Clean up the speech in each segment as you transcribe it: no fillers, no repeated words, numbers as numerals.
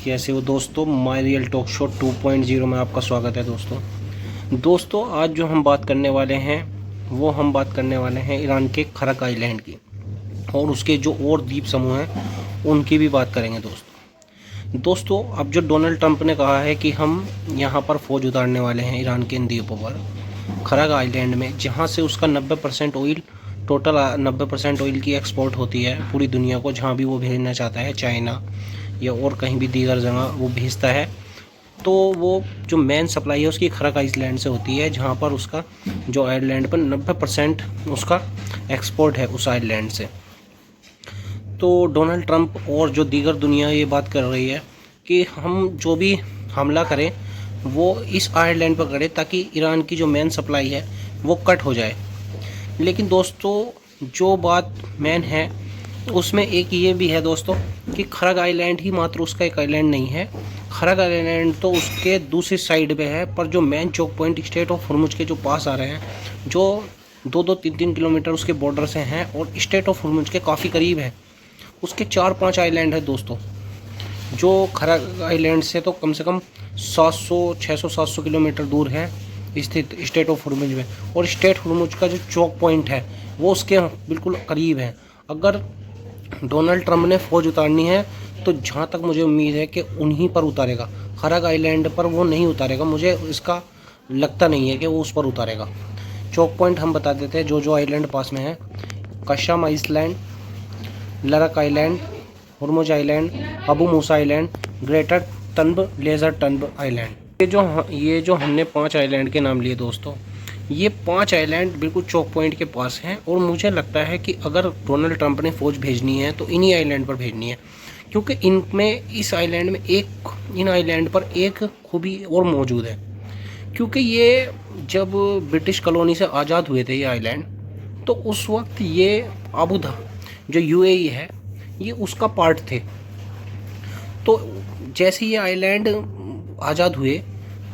कैसे हो दोस्तों। माय रियल टॉक शो 2.0 में आपका स्वागत है दोस्तों। आज जो हम बात करने वाले हैं वो हम बात करने वाले हैं ईरान के खरक आइलैंड की और उसके जो और द्वीप समूह हैं उनकी भी बात करेंगे दोस्तों। अब जो डोनाल्ड ट्रंप ने कहा है कि हम यहाँ पर फ़ौज उतारने वाले हैं ईरान के इन द्वीपों पर खरक आइलैंड में, जहाँ से उसका 90% ऑयल टोटल 90% ऑयल की एक्सपोर्ट होती है पूरी दुनिया को, जहाँ भी वो भेजना चाहता है, चाइना या और कहीं भी दीगर जगह वो भेजता है। तो वो जो मेन सप्लाई है उसकी खरक आइलैंड से होती है, जहाँ पर उसका जो आइलैंड पर 90% उसका एक्सपोर्ट है उस आइलैंड से। तो डोनाल्ड ट्रंप और जो दीगर दुनिया ये बात कर रही है कि हम जो भी हमला करें वो इस आइलैंड पर करें ताकि ईरान की जो मेन सप्लाई है वो कट हो जाए। लेकिन दोस्तों जो बात मेन है उसमें एक ये भी है दोस्तों कि खरक आइलैंड ही मात्र उसका एक आइलैंड नहीं है। खरक आइलैंड तो उसके दूसरी साइड पे है, पर जो मेन चौक पॉइंट स्टेट ऑफ हुर्मुज के जो पास आ रहे हैं, जो 2-3 किलोमीटर उसके बॉर्डर से हैं और स्टेट ऑफ हुर्मुज के काफ़ी करीब है, उसके 4-5 आइलैंड है दोस्तों, जो खरक आइलैंड से तो कम से कम 600-700 किलोमीटर दूर है स्थित स्टेट ऑफ हुर्मुज में। और स्टेट हुर्मुज का जो चौक पॉइंट है वो उसके बिल्कुल करीब है। अगर डोनाल्ड ट्रंप ने फ़ौज उतारनी है तो जहाँ तक मुझे उम्मीद है कि उन्हीं पर उतारेगा, खरक आइलैंड पर वो नहीं उतारेगा। मुझे इसका लगता नहीं है कि वो उस पर उतारेगा। चौक पॉइंट हम बता देते हैं जो आइलैंड पास में है: कशम आइसलैंड, लरक आइलैंड, हुर्मुज आइलैंड, अबू मूसा आइलैंड, ग्रेटर तन्ब लेज़र तन्ब आइलैंड। ये जो हमने 5 आइलैंड के नाम लिए दोस्तों, ये 5 आइलैंड बिल्कुल चौक पॉइंट के पास हैं। और मुझे लगता है कि अगर डोनाल्ड ट्रंप ने फ़ौज भेजनी है तो इन्हीं आइलैंड पर भेजनी है, क्योंकि इन आइलैंड पर एक खूबी और मौजूद है। क्योंकि ये जब ब्रिटिश कॉलोनी से आज़ाद हुए थे ये आइलैंड, तो उस वक्त ये अबू धाबी जो यूएई है ये उसका पार्ट थे। तो जैसे ये आइलैंड आज़ाद हुए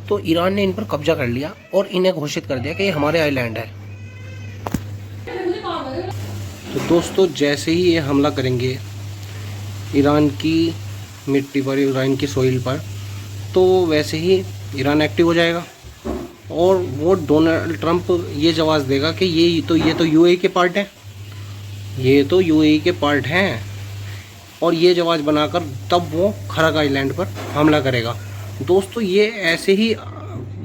तो ईरान ने इन पर कब्जा कर लिया और इन्हें घोषित कर दिया कि ये हमारे आइलैंड है। तो दोस्तों जैसे ही ये हमला करेंगे ईरान की मिट्टी पर, ईरान की सोइल पर, तो वैसे ही ईरान एक्टिव हो जाएगा और वो डोनाल्ड ट्रंप ये जवाब देगा कि ये तो यूएई के पार्ट है, ये तो यूएई के पार्ट हैं, और ये जवाब बनाकर तब वो खरक आइलैंड पर हमला करेगा। दोस्तों ये ऐसे ही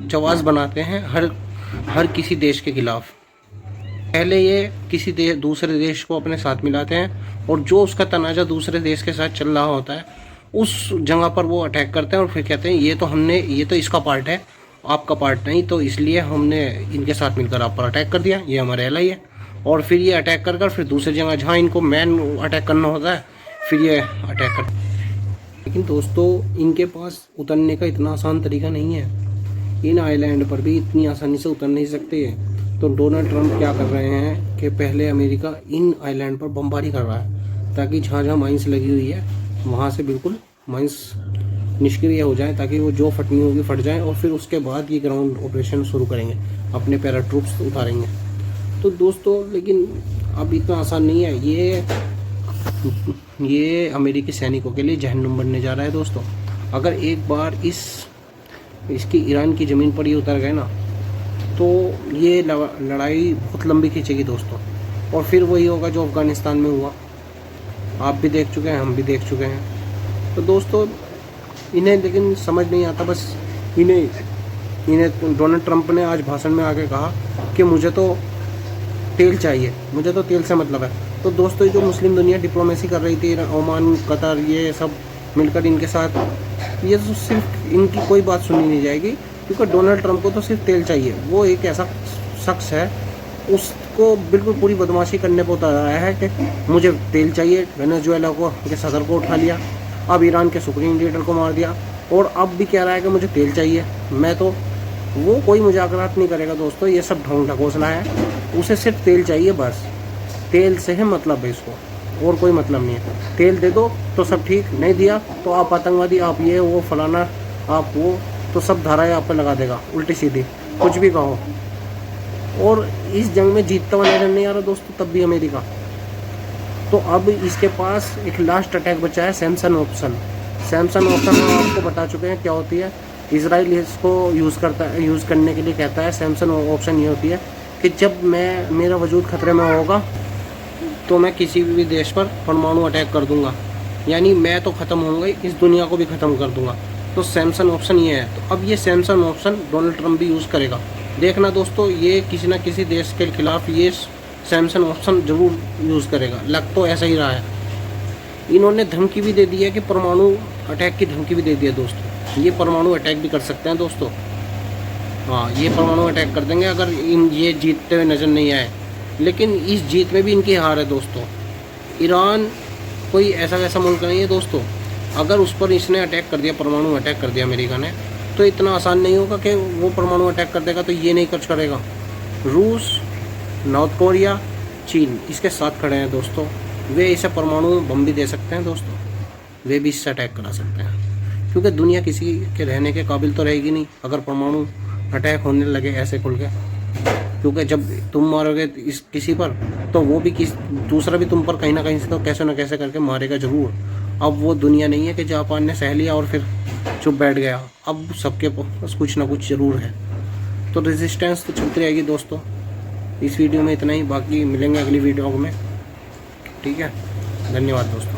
जवाब बनाते हैं हर किसी देश के खिलाफ। पहले ये किसी दूसरे देश को अपने साथ मिलाते हैं और जो उसका तनाज़ा दूसरे देश के साथ चल रहा होता है उस जगह पर वो अटैक करते हैं और फिर कहते हैं ये तो इसका पार्ट है, आपका पार्ट नहीं, तो इसलिए हमने इनके साथ मिलकर आप पर अटैक कर दिया, ये हमारे एलाई है। और फिर ये अटैक कर फिर दूसरी जगह जहाँ इनको मैन अटैक करना होता है फिर ये अटैक कर। लेकिन दोस्तों इनके पास उतरने का इतना आसान तरीका नहीं है, इन आइलैंड पर भी इतनी आसानी से उतर नहीं सकते हैं। तो डोनाल्ड ट्रंप क्या कर रहे हैं कि पहले अमेरिका इन आइलैंड पर बमबारी कर रहा है ताकि जहाँ जहाँ माइंस लगी हुई है वहाँ से बिल्कुल माइंस निष्क्रिय हो जाए, ताकि वो जो फटनी होगी फट जाए, और फिर उसके बाद ये ग्राउंड ऑपरेशन शुरू करेंगे, अपने पैराट्रूप्स उतारेंगे। तो दोस्तों लेकिन अब इतना आसान नहीं है, ये अमेरिकी सैनिकों के लिए जहन्नुम बनने जा रहा है दोस्तों। अगर एक बार इसकी ईरान की ज़मीन पर ये उतर गए ना तो ये लड़ाई बहुत लंबी खींचेगी दोस्तों, और फिर वही होगा जो अफ़गानिस्तान में हुआ। आप भी देख चुके हैं, हम भी देख चुके हैं। तो दोस्तों इन्हें लेकिन समझ नहीं आता, बस इन्हें डोनाल्ड ट्रंप ने आज भाषण में आके कहा कि मुझे तो तेल चाहिए, मुझे तो तेल से मतलब है। तो दोस्तों जो मुस्लिम दुनिया डिप्लोमेसी कर रही थी, ओमान, कतर, ये सब मिलकर इनके साथ, ये तो सिर्फ इनकी कोई बात सुनी नहीं जाएगी, क्योंकि डोनाल्ड ट्रंप को तो सिर्फ तेल चाहिए। वो एक ऐसा शख्स है, उसको बिल्कुल पूरी बदमाशी करने पर उतर आया है कि मुझे तेल चाहिए। वेनेजुएला को के सदर को उठा लिया, अब ईरान के सुप्रीम लीडर को मार दिया, और अब भी कह रहा है कि मुझे तेल चाहिए। वो कोई मुज़ाकरात नहीं करेगा दोस्तों, ये सब ढोंग ढकोसला है। उसे सिर्फ तेल चाहिए, बस तेल से है मतलब है इसको, और कोई मतलब नहीं है। तेल दे दो तो सब ठीक, नहीं दिया तो आप आतंकवादी, आप ये वो फलाना, आप वो, तो सब धाराएं आप पे लगा देगा उल्टी सीधी, कुछ भी कहो। और इस जंग में जीतता हुआ नजर नहीं आ रहा दोस्तों तब भी अमेरिका। तो अब इसके पास एक लास्ट अटैक बचा है, सैमसन ऑप्शन। सैमसंग ऑप्शन हम आपको बता चुके हैं क्या होती है। इसराइल इसको यूज़ करने के लिए कहता है। सैमसंग ऑप्शन ये होती है कि जब मेरा वजूद खतरे में होगा तो मैं किसी भी देश पर परमाणु अटैक कर दूंगा, यानी मैं तो ख़त्म होऊंगा, इस दुनिया को भी ख़त्म कर दूंगा। तो सैमसंग ऑप्शन ये है। तो अब ये सैमसंग ऑप्शन डोनाल्ड ट्रंप भी यूज़ करेगा। देखना दोस्तों, ये किसी ना किसी देश के खिलाफ ये सैमसंग ऑप्शन ज़रूर यूज़ करेगा, लग तो ऐसा ही रहा है। इन्होंने धमकी भी दे दी है कि परमाणु अटैक की धमकी भी दे दी है दोस्तों। ये परमाणु अटैक भी कर सकते हैं दोस्तों। हाँ, ये परमाणु अटैक कर देंगे अगर ये जीतते हुए नज़र नहीं आए। लेकिन इस जीत में भी इनकी हार है दोस्तों। ईरान कोई ऐसा वैसा मुल्क नहीं है दोस्तों। अगर उस पर इसने अटैक कर दिया, परमाणु अटैक कर दिया अमेरिका ने, तो इतना आसान नहीं होगा कि वो परमाणु अटैक कर देगा तो ये नहीं कुछ करेगा। रूस, नॉर्थ कोरिया, चीन इसके साथ खड़े हैं दोस्तों। वे इसे परमाणु बम भी दे सकते हैं दोस्तों, वे भी इससे अटैक करा सकते हैं। क्योंकि दुनिया किसी के रहने के काबिल तो रहेगी नहीं अगर परमाणु अटैक होने लगे ऐसे खुल के। क्योंकि जब तुम मारोगे इस किसी पर तो वो भी दूसरा भी तुम पर कहीं ना कहीं से तो कैसे ना कैसे करके मारेगा ज़रूर। अब वो दुनिया नहीं है कि जापान ने सह लिया और फिर चुप बैठ गया। अब सबके पास कुछ ना कुछ ज़रूर है। तो रेजिस्टेंस तो चलती रहेगी दोस्तों। इस वीडियो में इतना ही, बाकी मिलेंगे अगली वीडियो में। ठीक है, धन्यवाद दोस्तों।